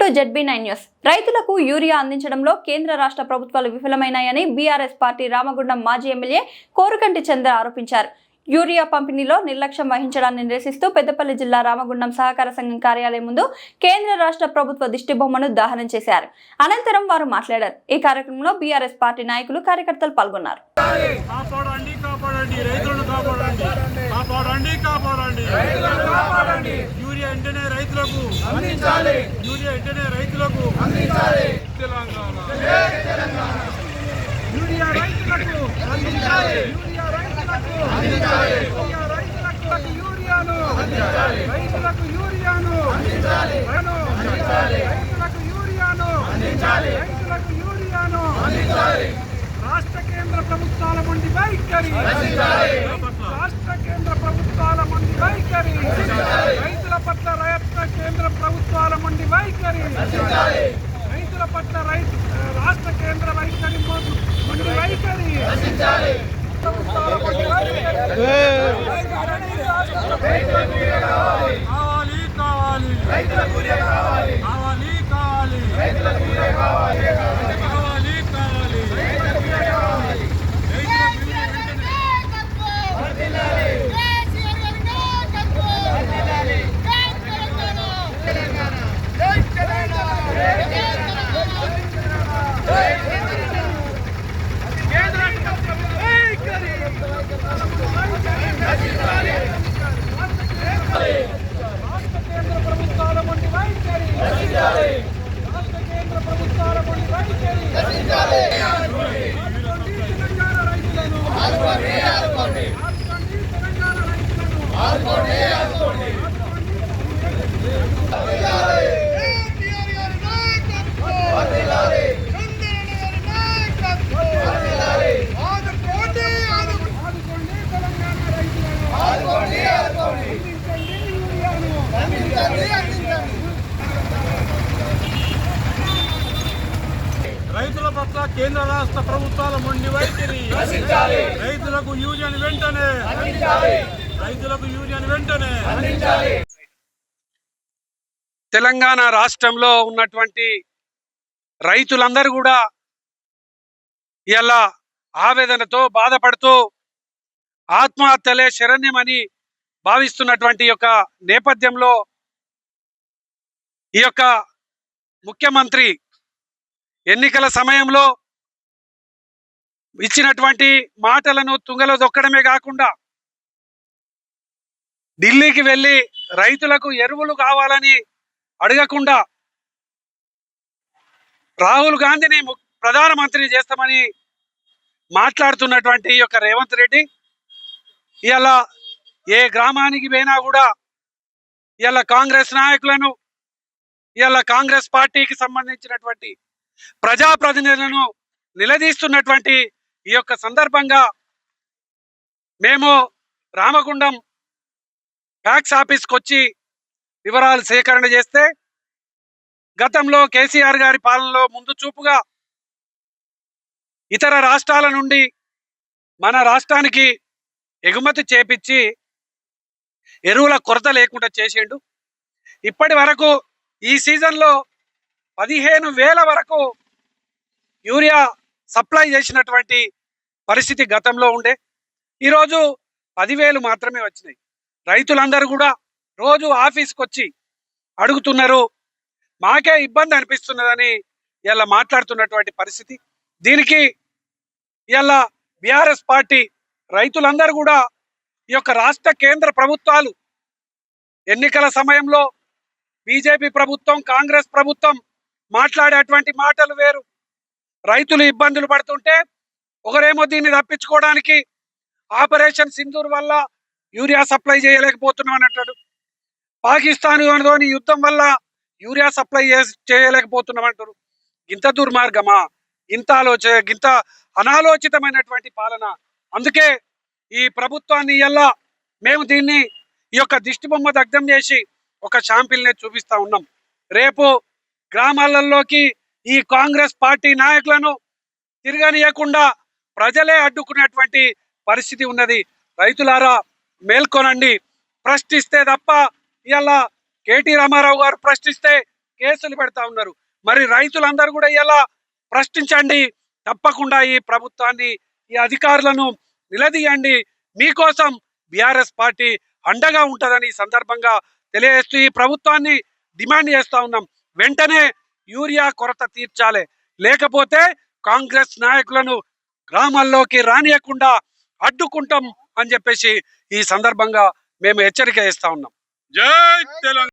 Welcome to ZB9 news. రైతులకు urea అందించడంలో కేంద్ర రాష్ట్ర ప్రభుత్వాలు విఫలమైనాయని బీఆర్ఎస్ పార్టీ రామగుండం మాజీ ఎమ్మెల్యే కోరుకంటి చంద్ర ఆరోపించారు. యూరియా పంపిణీలో నిర్లక్ష్యం వహించడాన్ని నిరసిస్తూ పెద్దపల్లి జిల్లా రామగుండం సహకార సంఘం కార్యాలయం ముందు కేంద్ర రాష్ట్ర ప్రభుత్వ దిష్టిబొమ్మను దహనం చేశారు. అనంతరం వారు మాట్లాడారు. ఈ కార్యక్రమంలో బీఆర్ఎస్ పార్టీ నాయకులు కార్యకర్తలు పాల్గొన్నారు. రాష్ట్ర కేంద్ర ప్రభుత్వాల మండి వైఖరి, రాష్ట్ర కేంద్ర ప్రభుత్వాల మండి వైఖరి, రైతుల పట్ల రాష్ట్ర కేంద్ర ప్రభుత్వాల మండి వైఖరి, రైతుల పట్ల రాష్ట్ర కేంద్ర వైఖరి మండి వైఖరి, ప్రభుత్వాల మండి వైఖరి. రైతుల పట్ల కేంద్ర రాష్ట్ర ప్రభుత్వాల మొండి వైఖరి, రైతులకు యూరియన్ వెంటనే, రైతులకు యూరియన్ వెంటనే. తెలంగాణ రాష్ట్రంలో ఉన్నటువంటి రైతులందరూ కూడా ఇలా ఆవేదనతో బాధపడుతూ ఆత్మహత్యలే శరణ్యమని భావిస్తున్నటువంటి యొక్క నేపథ్యంలో ఈ యొక్క ముఖ్యమంత్రి ఎన్నికల సమయంలో ఇచ్చినటువంటి మాటలను తుంగలో దొక్కడమే కాకుండా ఢిల్లీకి వెళ్ళి రైతులకు ఎరువులు కావాలని అడగకుండా రాహుల్ గాంధీని ప్రధానమంత్రిని చేస్తామని మాట్లాడుతున్నటువంటి ఈ యొక్క రేవంత్ రెడ్డి ఇలా ఏ గ్రామానికి పోయినా కూడా ఇలా కాంగ్రెస్ నాయకులను, ఇలా కాంగ్రెస్ పార్టీకి సంబంధించినటువంటి ప్రజాప్రతినిధులను నిలదీస్తున్నటువంటి ఈ యొక్క సందర్భంగా మేము రామగుండం ఫ్యాక్స్ ఆఫీస్కి వచ్చి వివరాలు సేకరణ చేస్తే గతంలో కేసీఆర్ గారి పాలనలో ముందు చూపుగా ఇతర రాష్ట్రాల నుండి మన రాష్ట్రానికి ఎగుమతి చేపించి ఎరువుల కొరత లేకుండా చేసిండు. ఇప్పటి వరకు ఈ సీజన్లో 15,000 వరకు యూరియా సప్లై చేసినటువంటి పరిస్థితి గతంలో ఉండే. ఈరోజు 10,000 మాత్రమే వచ్చినాయి. రైతులందరూ కూడా రోజు ఆఫీస్కి వచ్చి అడుగుతున్నారు, మాకే ఇబ్బంది అనిపిస్తున్నదని ఇలా మాట్లాడుతున్నటువంటి పరిస్థితి. దీనికి ఇలా బీఆర్ఎస్ పార్టీ రైతులందరూ కూడా ఈ యొక్క రాష్ట్ర కేంద్ర ప్రభుత్వాలు ఎన్నికల సమయంలో బీజేపీ ప్రభుత్వం, కాంగ్రెస్ ప్రభుత్వం మాట్లాడేటువంటి మాటలు వేరు. రైతులు ఇబ్బందులు పడుతుంటే ఒకరేమో దీన్ని తప్పించుకోవడానికి ఆపరేషన్ సింధూర్ వల్ల యూరియా సప్లై చేయలేకపోతున్నాం అని అంటాడు. పాకిస్తాన్ యుద్ధం వల్ల యూరియా సప్లై చేయలేకపోతున్నాం అంటారు. ఇంత దుర్మార్గమా, ఇంత అనాలోచితమైనటువంటి పాలన. అందుకే ఈ ప్రభుత్వాన్ని ఇలా మేము దీన్ని ఈ యొక్క దిష్టిబొమ్మ దగ్ధం చేసి ఒక షాంపిల్నే చూపిస్తా ఉన్నాం. రేపు గ్రామాలలోకి ఈ కాంగ్రెస్ పార్టీ నాయకులను తిరగనీయకుండా ప్రజలే అడ్డుకునేటువంటి పరిస్థితి ఉన్నది. రైతులారా మేల్కొనండి. ప్రశ్నిస్తే తప్ప ఇలా కేటీ రామారావు గారు ప్రశ్నిస్తే కేసులు పెడతా ఉన్నారు. మరి రైతులందరూ కూడా ఇలా ప్రశ్నించండి, తప్పకుండా ఈ ప్రభుత్వాన్ని, ఈ అధికారులను నిలదీయండి. మీకోసం బీఆర్ఎస్ పార్టీ అండగా ఉంటుందని ఈ సందర్భంగా తెలియజేస్తూ ఈ ప్రభుత్వాన్ని డిమాండ్ చేస్తా ఉన్నాం. వెంటనే యూరియా కొరత తీర్చాలి, లేకపోతే కాంగ్రెస్ నాయకులను గ్రామాల్లోకి రానియకుండా అడ్డుకుంటాం అని చెప్పేసి ఈ సందర్భంగా మేము హెచ్చరిక చేస్తా ఉన్నాం. జై తెలంగాణ.